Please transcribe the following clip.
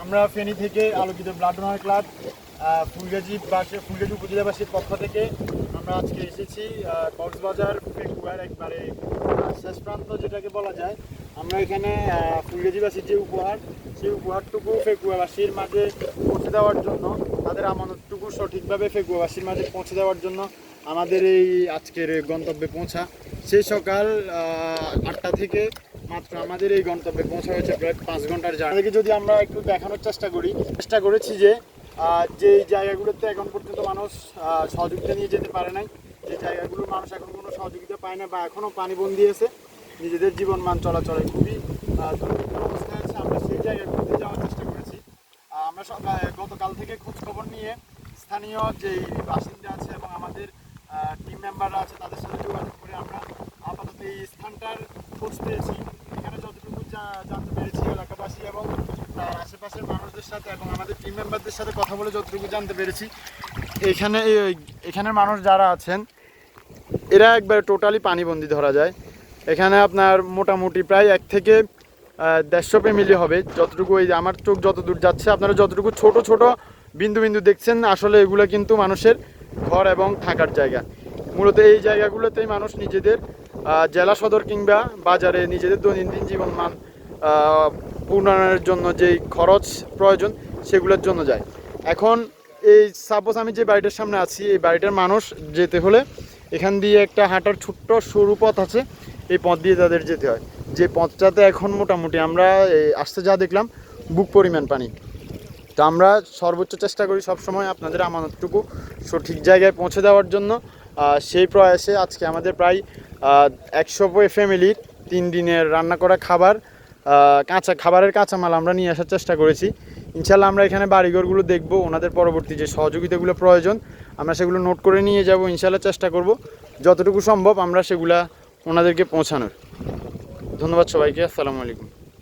আমরা ফেনী থেকে আলোকিত ব্লাড ডোনার ক্লাব ফুলগাজী উপজেলাবাসীর পক্ষ থেকে আমরা আজকে এসেছি কক্সবাজার ফেকুয়ার একবারে শেষ প্রান্ত যেটাকে বলা যায়। আমরা এখানে ফুলগাজীবাসীর যে উপহার, সেই উপহারটুকু ফেকুয়াবাসীর মাঝে পৌঁছে দেওয়ার জন্য, তাদের আমানতটুকু সঠিকভাবে ফেকুয়াবাসীর মাঝে পৌঁছে দেওয়ার জন্য আমাদের এই আজকের গন্তব্যে পৌঁছা। সেই সকাল 8টা থেকে মাত্র আমাদের এই গন্তব্যে পৌঁছা হয়েছে প্রায় 5 ঘন্টার জার্নি। যদি আমরা একটু দেখানোর চেষ্টা করেছি যে জায়গাগুলোতে এখন পর্যন্ত মানুষ সহযোগিতা নিয়ে যেতে পারে নাই, যে জায়গাগুলোর মানুষ এখন কোনো সহযোগিতা পায় না বা এখনও পানিবন্দী আছে, নিজেদের জীবন মান চলাচলে খুবই দুর্বিষহ অবস্থায় আছে, আমরা সেই জায়গাগুলোতে যাওয়ার চেষ্টা করেছি। আমরা গতকাল থেকে খোঁজখবর নিয়ে স্থানীয় যে বাসিন্দা আছে এবং আমাদের টিম মেম্বাররা আছে তাদের সাথে যোগাযোগ করে আমরা আপাতত এই স্থানটার খোঁজ পেয়েছি। এখানে যতটুকু জানতে পেরেছি এলাকাবাসী এবং তার আশেপাশের মানুষদের সাথে এবং আমাদের টিম মেম্বারদের সাথে কথা বলে যতটুকু জানতে পেরেছি, এখানের মানুষ যারা আছেন এরা একবার টোটালি পানিবন্দী ধরা যায়। এখানে আপনার মোটামুটি প্রায় 1 থেকে 150 ফ্যামিলি হবে, যতটুকু এই আমার চোখ যতদূর যাচ্ছে। আপনারা যতটুকু ছোট ছোট বিন্দু বিন্দু দেখছেন, আসলে এগুলো কিন্তু মানুষের ঘর এবং থাকার জায়গা। মূলত এই জায়গাগুলোতেই মানুষ নিজেদের জেলা সদর কিংবা বাজারে নিজেদের দৈনন্দিন জীবনমান উন্নয়নের জন্য যেই খরচ প্রয়োজন সেগুলোর জন্য যায়। এখন এই সাপোজ আমি যে বাড়িটার সামনে আছি, এই বাড়িটার মানুষ যেতে হলে এখান দিয়ে একটা হাঁটার ছোট্ট সরু পথ আছে, এই পথ দিয়ে তাদের যেতে হয়। যে পথটাতে এখন মোটামুটি আমরা আসতে যা দেখলাম বুক পরিমাণ পানি। তো আমরা সর্বোচ্চ চেষ্টা করি সবসময় আপনাদের আমানতটুকু সঠিক জায়গায় পৌঁছে দেওয়ার জন্য। সেই প্রয়াসে আজকে আমাদের প্রায় 100 ফ্যামিলির 3 দিনের রান্না করা খাবারের কাঁচামাল আমরা নিয়ে আসার চেষ্টা করেছি। ইনশাল্লাহ আমরা এখানে বাড়িঘরগুলো দেখব, ওনাদের পরবর্তী যে সহযোগিতাগুলো প্রয়োজন আমরা সেগুলো নোট করে নিয়ে যাব। ইনশাল্লাহ চেষ্টা করব যতটুকু সম্ভব আমরা সেগুলা ওনাদেরকে পৌঁছানোর। ধন্যবাদ সবাইকে। আসসালামু আলাইকুম।